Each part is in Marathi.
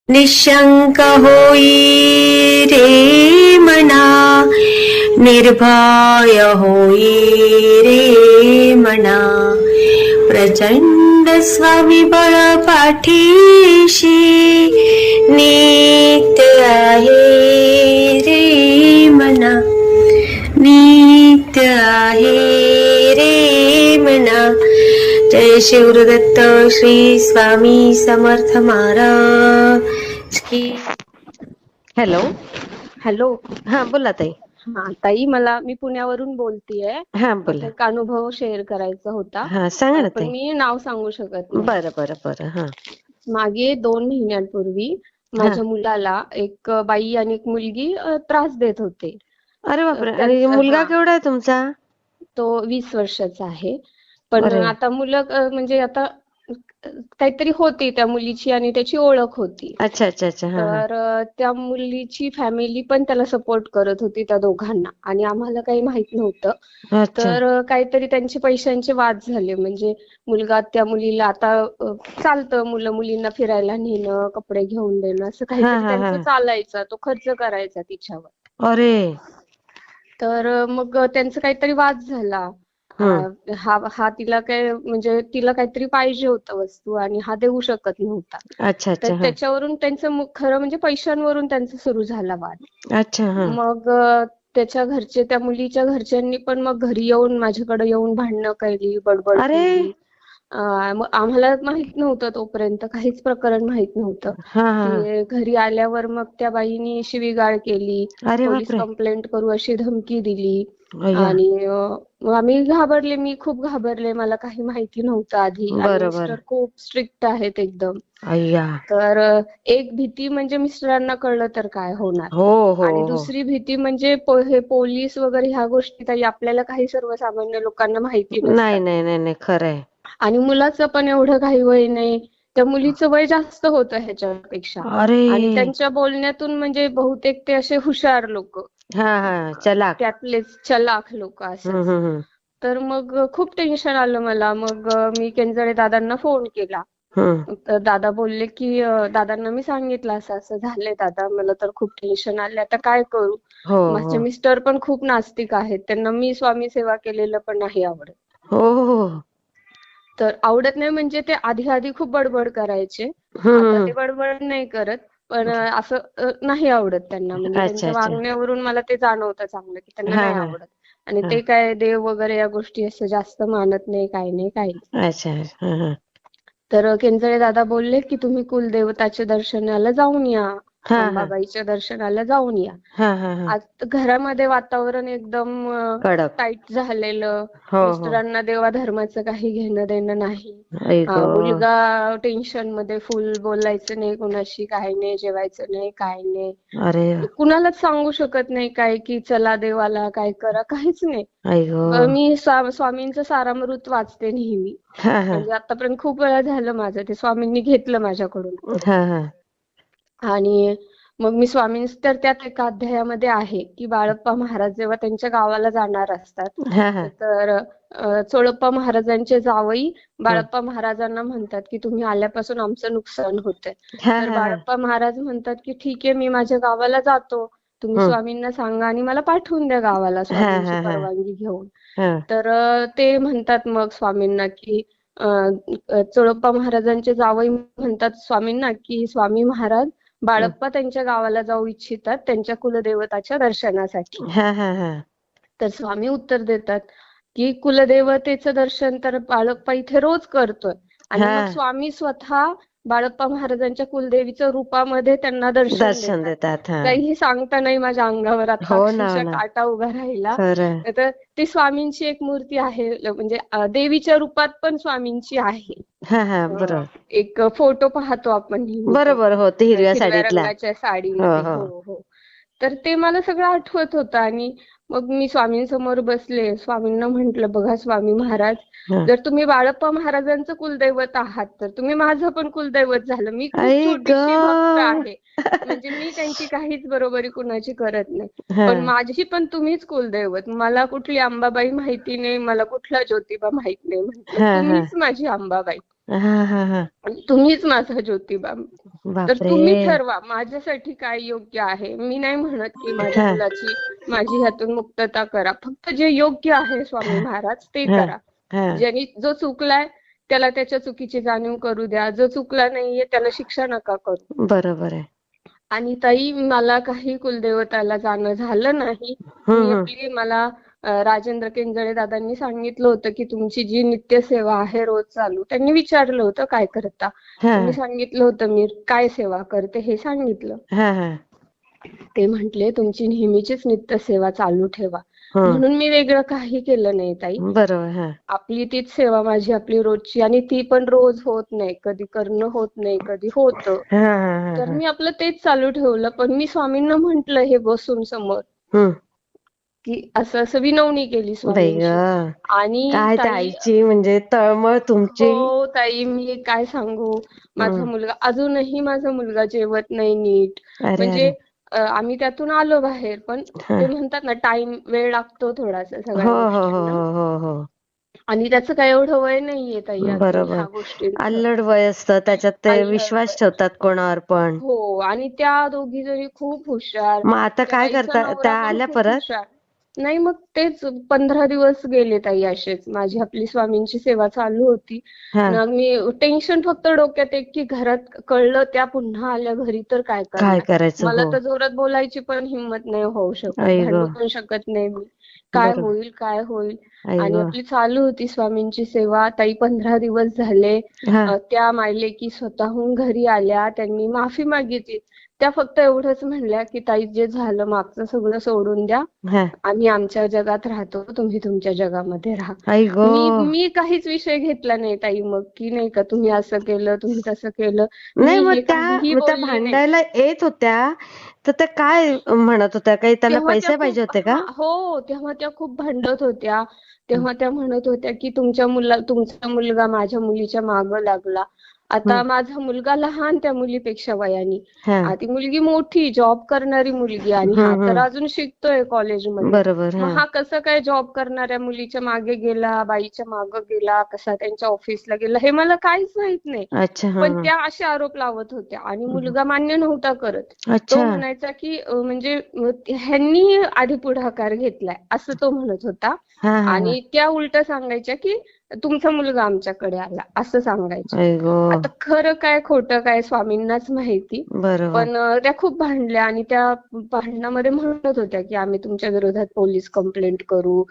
निशंक होई रे मना, निर्भय होई रे मना, प्रचंड स्वामीबळ पाठीशी नित्य आहे रे मना, नित्य आहे रे मना. जय शिवदत्त श्री स्वामी समर्थ महाराज की. हॅलो. हॅलो. हा बोला ताई. ताई, मी पुण्यावरून बोलतेय. हा बोला. एक अनुभव शेअर करायचा होता. हा सांगा ना पण ताई. मी नाव सांगू शकत नाही. बरं बरं बरं. हा मागे 2 महिन्यांपूर्वी माझ्या मुलाला एक बाई आणि एक मुलगी त्रास देत होते. अरे बापरे. आणि त्यांचं मुलगा केवढा आहे तुमचा? तो 20 वर्षाचा आहे. पण अरे आता मुलं म्हणजे आता काहीतरी होती त्या मुलीची आणि त्याची ओळख होती. अच्छा अच्छा अच्छा. हा हा. तर त्या मुलीची फॅमिली पण त्याला सपोर्ट करत होती, त्या दोघांना. आणि आम्हाला काही माहित नव्हतं. अच्छा. तर काहीतरी त्यांचे पैशांचे वाद झाले. म्हणजे मुलगा त्या मुलीला आता चालतं, मुलं मुलींना फिरायला नेणं, कपडे घेऊन देणं, असं हा काहीतरी हा हा. त्यांचं चालायचं. तो खर्च करायचा तिच्यावर. अरे. तर मग त्यांचा काहीतरी वाद झाला. हम्म. हा तिला काय म्हणजे तिला काहीतरी पाहिजे होतं वस्तू आणि हा देऊ शकत नव्हता. अच्छा तर अच्छा. हा. त्याच्यावरून त्यांचं खरं म्हणजे पैशांवरून त्यांचा सुरू झाला वाद. अच्छा. हा. मग त्याच्या घरचे, त्या मुलीच्या घरच्यांनी पण मग घरी येऊन माझ्याकडे येऊन भांडणं केली, बडबड अरे. केली. मग आम्हाला माहित नव्हतं, तोपर्यंत काहीच प्रकरण माहित नव्हतं. हा हा. ते घरी आल्यावर मग त्या बाईनी शिवीगाळ केली, अरे पोलीस बापरे. कंप्लेंट करू अशी धमकी दिली. अय्या. आणि मग आम्ही घाबरले, मी खूप घाबरले. मला काही माहिती नव्हतं आधी. आणि बरोबर. मिस्टर खूप स्ट्रिक्ट आहेत एकदम. अय्या. तर एक भीती म्हणजे मिस्टरांना कळलं तर काय होणार. हो हो आणि हो. दुसरी भीती म्हणजे हे पोलीस वगैरे ह्या गोष्टी काही आपल्याला काही सर्वसामान्य लोकांना माहिती नाही नसतात. नाही नाही नाही, खरंय. आणि मुलाचं पण एवढं काही वय नाही. त्या मुलीचं वय जास्त होतं ह्याच्यापेक्षा. अरे. आणि त्यांच्या बोलण्यातून म्हणजे बहुतेक ते असे हुशार लोक, हा हा. चलाक. त्यातलेच चलाख लोक असंच. हम्म. तर मग खूप टेन्शन आलं मला. मग मी केंजळे दादांना फोन केला. हम्म. तर दादा बोलले की दादांना मी सांगितलं असं असं झालंय दादा, मला तर खूप टेन्शन आले, आता काय करू. हो माझे हो मिस्टर पण खूप नास्तिक आहेत, त्यांना मी स्वामी सेवा केलेलं पण नाही आवडत. हो हो. तर आवडत नाही म्हणजे ते आधी आधी खूप बडबड करायचे. आता हम्म. ते बडबड नाही करत. पण असं नाही आवडत त्यांना. म्हणजे अच्छा त्यांच्या अच्छा. वागण्यावरून मला ते जाणवतं चांगलं की त्यांना हा नाही हा आवडत. आणि हा. ते काय देव वगैरे या गोष्टी असं जास्त मानत नाही, काही नाही, काही. अच्छा. हा हा. तर केंजळे दादा बोलले की तुम्ही कुलदेवताच्या दर्शनाला जाऊन या, हा हा. अंबाबाईच्या दर्शनाला जाऊन या. हा हा हा. आज घरामध्ये वातावरण एकदम कडक. टाईट झालेलं. हो हो. मिस्टरांना देवाधर्माचं काही घेणं देणं नाही. आई गं. मुलगा टेन्शन मध्ये, फुल बोलायचं नाही कोणाशी, काही नाही, जेवायचं नाही, काही नाही. अरे. कुणालाच सांगू शकत नाही काय की चला देवाला काय करा, काहीच नाही. आई गं. मी स्वामींचं सारामृत वाचते नेहमी. हा हा. म्हणजे आतापर्यंत खूप वेळा झालं माझं, ते स्वामींनी घेतलं माझ्याकडून. हा हा. आणि मग मी तर त्यात एका अध्यायामध्ये आहे की बाळप्पा महाराज जेव्हा त्यांच्या गावाला जाणार असतात, हा हा. तर चोळप्पा महाराजांचे जावई हा बाळप्पा महाराजांना म्हणतात की तुम्ही आल्यापासून आमचं नुकसान होतंय. हा तर हा. बाळप्पा महाराज म्हणतात की ठीक आहे, मी माझ्या गावाला जातो, तुम्ही हम्म. स्वामींना सांगा आणि मला पाठवून द्या गावाला हा स्वामींची हा हा. परवानगी घेऊन. हा. तर ते म्हणतात मग स्वामींना की चोळप्पा महाराजांचे जावई म्हणतात स्वामींना की स्वामी महाराज बाळप्पा त्यांच्या गावाला जाऊ इच्छितात त्यांच्या कुलदेवताच्या दर्शनासाठी. हा हा हा. तर स्वामी उत्तर देतात की कुलदेवतेचं दर्शन तर बाळप्पा इथे रोज करतोय. आणि हा. मग स्वामी स्वतः बाळप्पा महाराजांच्या कुलदेवीच्या रूपामध्ये त्यांना दर्शन दर्शन देतात. देतात. हा. काही सांगता नाही माझ्या अंगावर आता हो ना हो अक्षरशः ना. काटा उभा राहिला. खरं. तर ती स्वामींची एक मूर्ती आहे, म्हणजे देवीच्या रूपात पण स्वामींची आहे. हा हा. बरोबर. एक फोटो पाहतो आपण नेहमी तो बरोबर. हो, ते हिरव्या हिरव्या साडीतला. रंगाच्या हो साडीमध्ये. हो. हो हो. तर ते मला सगळं आठवत होतं. आणि मग मी स्वामींसमोर बसले, स्वामींना म्हंटल बघा स्वामी महाराज, हा. जर तुम्ही बाळप्पा महाराजांचं कुलदैवत आहात तर तुम्ही माझं पण कुलदैवत झालं. मी खूप आई छोटीशी भक्त गं. आहे, म्हणजे मी त्यांची काहीच बरोबरी कुणाची करत नाही. हा. पण माझी पण तुम्हीच कुलदैवत. मला कुठली अंबाबाई माहिती नाही, मला कुठला ज्योतिबा माहित नाही. म्हटलं हा हा. तुम्हीच माझी अंबाबाई. हा हा हा. तुम्हीच माझा ज्योतिबा. तर बापरे. तुम्ही ठरवा माझ्यासाठी काय योग्य आहे. मी नाही म्हणत की माझ्या हा माझी ह्यातून मुक्तता करा. फक्त जे योग्य आहे स्वामी महाराज ते हा करा. हा. जो चुकलाय त्याला त्याच्या चुकीची जाणीव करू द्या. जो चुकला नाहीये त्याला शिक्षा नका करू. बरोबर आहे. आणि ताई मला काही कुलदेवताला जाणं झालं नाही. हम्म. मला राजेंद्र केंजळे दादांनी सांगितलं होतं की तुमची जी नित्यसेवा आहे रोज चालू, त्यांनी विचारलं होतं काय करता, हा तर मी सांगितलं होतं मी काय सेवा करते हे सांगितलं. हा हा. ते म्हटले तुमची नेहमीचीच नित्यसेवा चालू ठेवा. हम्म. म्हणून मी वेगळं काही केलं नाही ताई. बरोबर. हा आपली तीच सेवा माझी आपली रोजची, आणि ती पण रोज होत नाही, कधी करणं होत नाही, कधी होतं. हा हा तर हा. मी आपलं तेच चालू ठेवलं. पण मी स्वामींना म्हंटल हे बसून समोर हम्म. की असं असं विनवणी केली बाई ग, स्वामींची. आणि काय त्या ताई, आईची म्हणजे तळमळ तुमची. हो ताई, मी काय सांगू, माझा हम्म. मुलगा अजूनही माझा मुलगा जेवत नाही नीट. अरे म्हणजे अरे. आम्ही त्यातून आलो बाहेर, पण हा. ते म्हणतात ना वेळ लागतो थोडासा हो सगळ्या हो हो गोष्टींना. हो हो हो. आणि त्याचं काय एवढं वय नाहीये ताई अजून बरोबर. ह्या गोष्टींचं. अल्लड वय असतं त्याच्यात, ते अल्लड विश्वास वय. ठेवतात कोणावर पण. हो, आणि त्या दोघी जणी खूप हुशार. मग आता त्या काय बाईचा करता, नवरा त्या पण आल्या खूप परत? हुशार. नाही, मग तेच 15 दिवस गेले ताई असेच. माझी आपली स्वामींची सेवा चालू होती. हा. ना मी टेन्शन फक्त डोक्यात एक की घरात कळलं त्या पुन्हा आल्या घरी तर काय काय करणार. करायचं. मला हो. तर जोरात बोलायची पण हिंमत नाही होऊ शकत, आई ग. भांडू पण शकत नाही मी. काय बरोबर. होईल काय होईल. आई आणि ग. आपली चालू होती स्वामींची सेवा ताई. 15 दिवस झाले. हा त्या मायलेकी स्वतःहून घरी आल्या, त्यांनी माफी मागितली. त्या फक्त एवढंच म्हणल्या की ताई जे झालं मागचं सगळं सोडून द्या, हा. आम्ही आमच्या जगात राहतो, तुम्ही तुमच्या जगामध्ये राहा. आई ग. मी काहीच विषय घेतला नाही ताई मग, की नाही का तुम्ही असं केलं, तुम्ही तसं केलं. नाही, मी मग हे काहीही त्या बोलले नाही. भांडायला येत होत्या तर त्या काय म्हणत होत्या, काही त्यांना तेव्हा त्या पैसे पाहिजे खूप होते का? हो, तेव्हा त्या खूप भांडत होत्या. तेव्हा त्या म्हणत होत्या की तुमचा मुलगा माझ्या मुलीच्या मागं लागला. आता हम्म. माझा मुलगा लहान त्या मुलीपेक्षा वयाने. हा. ती मुलगी मोठी जॉब करणारी मुलगी, आणि हा तर हम्म. अजून शिकतोय कॉलेजमध्ये. बरोबर. मग हा. हा कसं काय जॉब करणाऱ्या मुलीच्या मागे गेला, बाईच्या मागे गेला, कसा त्यांच्या ऑफिसला गेला, हे मला काहीच माहित नाही. अच्छा. हा पण त्या असे आरोप लावत होत्या आणि मुलगा मान्य नव्हता करत. तो अच्छा. म्हणायचा की म्हणजे ह्यांनी आधी पुढाकार घेतलाय असं तो म्हणत होता. हा हा हा. आणि त्या उलट सांगायच्या की तुमचा मुलगा आमच्याकडे आला असं सांगायच्या. आई गो. आता खरं काय खोटं काय स्वामींनाच माहिती. बरोबर. पण त्या खूप भांडल्या, आणि त्या भांडणामध्ये म्हणत होत्या की आम्ही तुमच्या विरोधात पोलीस कंप्लेंट करू,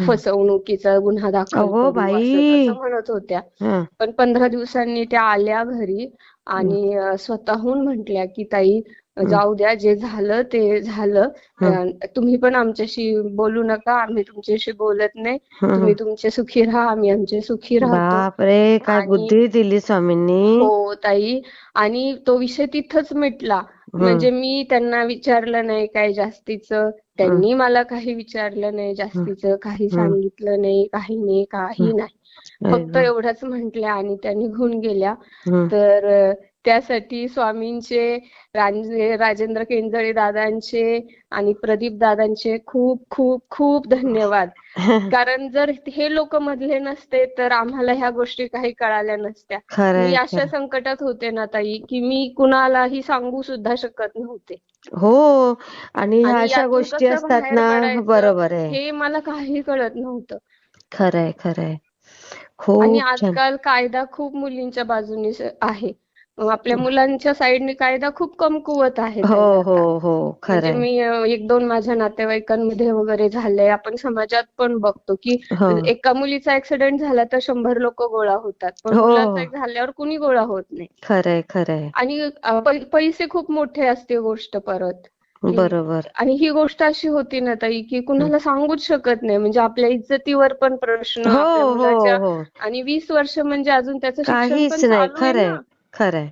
फसवणुकीचा गुन्हा दाखल अगो करू, असं बाई. तसं म्हणत होत्या. हा. पण 15 दिवसांनी त्या आल्या घरी आणि स्वतःहून म्हटल्या की ताई जाऊ द्या, जे झालं ते झालं. तुम्ही पण आमच्याशी बोलू नका, आम्ही तुमच्याशी बोलत नाही. तुम्ही तुमचे सुखी राहा, आम्ही आमचे सुखी राहतो. बाप रे, काय आणि बुद्धी दिली स्वामींनी. हो ताई, आणि तो विषय तिथंच मिटला. म्हणजे मी त्यांना विचारलं नाही काय जास्तीचं, त्यांनी मला काही विचारलं नाही जास्तीचं, काही सांगितलं नाही, काही नाही. फक्त एवढंच म्हटल्या आणि त्या निघून गेल्या. तर त्यासाठी स्वामींचे, राजेंद्र केंजळे दादांचे आणि प्रदीप दादांचे खूप खूप खूप धन्यवाद. कारण जर हे लोक मधले नसते तर आम्हाला ह्या गोष्टी काही कळाल्या नसत्या. मी खरंय अशा खरं. संकटात होते ना ताई की मी कुणालाही सांगू सुद्धा शकत नव्हते. हो, आणि ह्या आणि अशा यातून गोष्टी कसं असतात बाहेर ना. पडायचं बरोबर आहे. हे मला काही कळत नव्हतं. खरंय खरंय. आणि खूप छान. आजकाल कायदा खूप मुलींच्या बाजूने आहे. आपल्या मुलांच्या साईडने कायदा खूप कमकुवत आहे हो ताई हो आता. हो. म्हणजे खरंय. मी 1-2 माझ्या नातेवाईकांमध्ये वगैरे झालंय. आपण समाजात पण बघतो की हो एका मुलीचा ऍक्सिडेंट झाला तर 100 लोक गोळा होतात, पण हो मुलाचा हो. एक झाल्यावर कुणी गोळा होत नाही. खरंय खरंय. आणि पैसे खूप मोठे असते गोष्ट परत. बरोबर. आणि ही गोष्ट अशी होती ना ताई की कुणाला सांगूच शकत नाही. म्हणजे आपल्या इज्जतीवर पण प्रश्न, हो आपल्या हो मुलाच्या, हो. आणि 20 वर्ष म्हणजे अजून त्याचं शिक्षण काहीच पण नाही. चालू आहे खरंय ना. खरंय.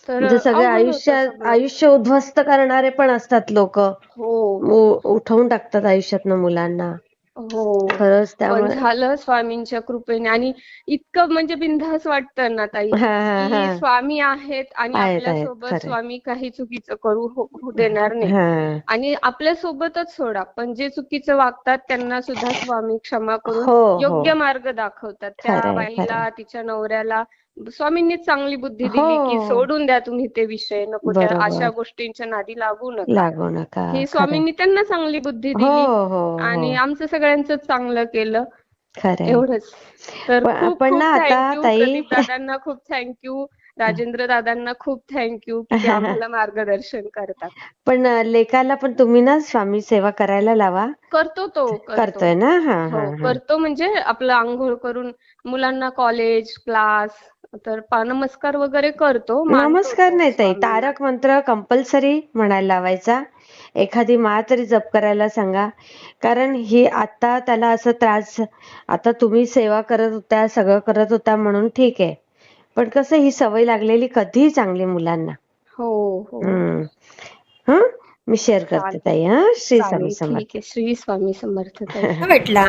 तर म्हणजे सगळे अवघड होतं सगळं. आयुष्य उद्ध्वस्त करणारे पण असतात लोक. हो उठवून टाकतात आयुष्यातनं मुलांना. हो. खरंच पण त्यामुळे. झालं स्वामींच्या कृपेने. आणि इतकं म्हणजे बिनधास्त वाटतं ना ताई हा हा हा. की स्वामी आहेत आणि आहेत आपल्या आहेत. सोबत खरंय. स्वामी काही चुकीचं होऊ देणार नाही. हा. आणि आपल्या सोबतच सोडा, पण जे चुकीचं वागतात त्यांना सुद्धा स्वामी क्षमा करून हो हो. योग्य मार्ग दाखवतात. त्या खरंय खरंय. बाईला, तिच्या नवऱ्याला स्वामींनीच चांगली बुद्धी दिली की हो. सोडून द्या तुम्ही ते विषय, नको त्या बरोबर. अशा गोष्टींच्या नादी लागू नका. लागू नका. ही खरंय. स्वामींनी त्यांना चांगली बुद्धी हो, दिली हो, आणि हो. आमचं सगळ्यांचं चांगलं केलं. खरंय. एवढंच. तर खूप पण खूप ना आता थँक्यू ताई प्रदीप दादांना, खूप थँक्यू राजेंद्र दादांना, खूप थँक्यू की ते आम्हाला मार्गदर्शन करतात. पण लेकाला पण तुम्ही ना स्वामी सेवा करायला लावा. करतो तो, करतो. करतोय ना? हां, हो, हां, हां. करतो म्हणजे आपलं अंघोळ करून मुलांना कॉलेज, क्लास, तर नमस्कार वगैरे करतो, मानतो नमस्कार तो नाही ताई, स्वामींना. तारक मंत्र कंपल्सरी म्हणायला लावायचा. एखादी माळ तरी जप करायला सांगा. कारण ही आता त्याला असं त्रास, आता तुम्ही सेवा करत होत्या, सगळं करत होता म्हणून ठीक आहे. पण कसं ही सवय लागलेली कधीही चांगली मुलांना. हो, हो. हं. हं? मी शेअर करते ताई. श्री स्वामी चालेल, समर्थ. ठीक आहे. श्री स्वामी समर्थ ताई. कसा वाटला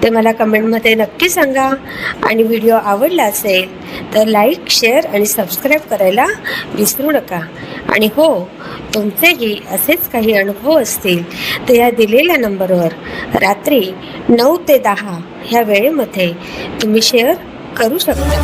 ते मला कमेंटमध्ये नक्की सांगा. आणि व्हिडिओ आवडला असेल तर लाईक, शेअर आणि सबस्क्राईब करायला विसरू नका. आणि हो, तुमचेही असेच काही अनुभव असतील तर या दिलेल्या नंबरवर रात्री 9 ते 10 ह्या वेळेमध्ये तुम्ही शेअर करू शकता.